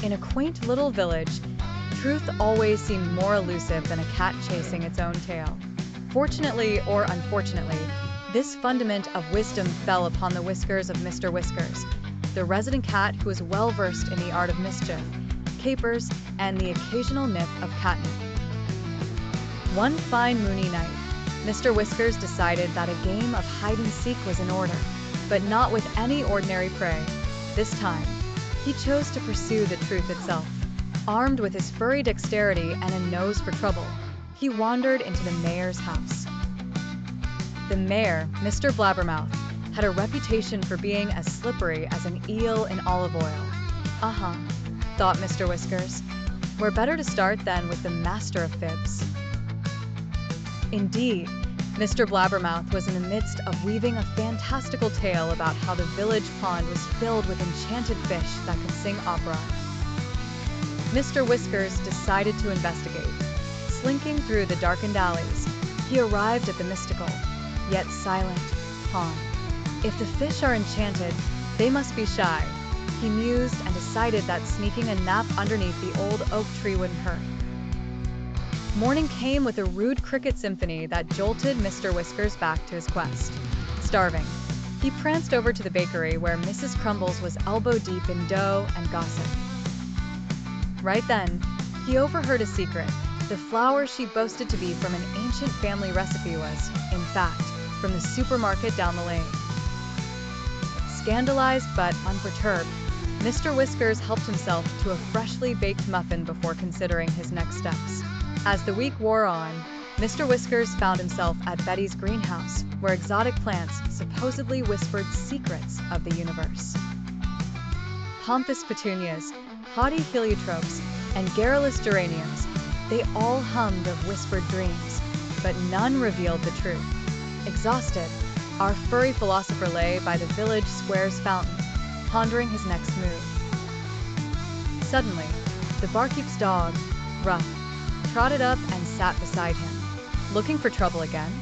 In a quaint little village, truth always seemed more elusive than a cat chasing its own tail. Fortunately or unfortunately, this fundament of wisdom fell upon the whiskers of Mr. Whiskers, the resident cat who was well versed in the art of mischief, capers, and the occasional nip of catnip. One fine moony night, Mr. Whiskers decided that a game of hide-and-seek was in order, but not with any ordinary prey. This time, he chose to pursue the truth itself. Armed with his furry dexterity and a nose for trouble, he wandered into the mayor's house. The mayor, Mr. Blabbermouth, had a reputation for being as slippery as an eel in olive oil. Thought Mr. Whiskers. We're better to start then with the master of fibs. Indeed, Mr. Blabbermouth was in the midst of weaving a fantastical tale about how the village pond was filled with enchanted fish that could sing opera. Mr. Whiskers decided to investigate. Slinking through the darkened alleys, he arrived at the mystical, yet silent, pond. If the fish are enchanted, they must be shy, he mused, and decided that sneaking a nap underneath the old oak tree wouldn't hurt. Morning came with a rude cricket symphony that jolted Mr. Whiskers back to his quest. Starving, he pranced over to the bakery where Mrs. Crumbles was elbow-deep in dough and gossip. Right then, he overheard a secret. The flour she boasted to be from an ancient family recipe was, in fact, from the supermarket down the lane. Scandalized but unperturbed, Mr. Whiskers helped himself to a freshly baked muffin before considering his next steps. As the week wore on, Mr. Whiskers found himself at Betty's greenhouse, where exotic plants supposedly whispered secrets of the universe. Pompous petunias, haughty heliotropes, and garrulous geraniums, they all hummed of whispered dreams, but none revealed the truth. Exhausted, our furry philosopher lay by the village square's fountain, pondering his next move. Suddenly, the barkeep's dog, Ruff, trotted up and sat beside him. Looking for trouble again?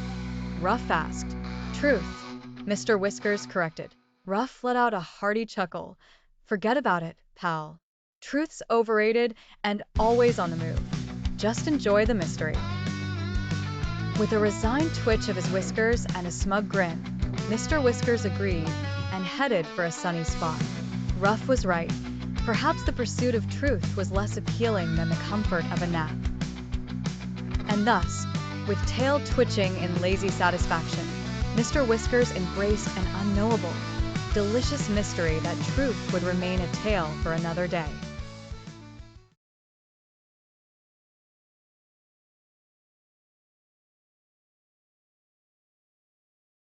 Ruff asked. Truth, Mr. Whiskers corrected. Ruff let out a hearty chuckle. Forget about it, pal. Truth's overrated and always on the move. Just enjoy the mystery. With a resigned twitch of his whiskers and a smug grin, Mr. Whiskers agreed and headed for a sunny spot. Ruff was right. Perhaps the pursuit of truth was less appealing than the comfort of a nap. And thus, with tail twitching in lazy satisfaction, Mr. Whiskers embraced an unknowable, delicious mystery that truth would remain a tale for another day.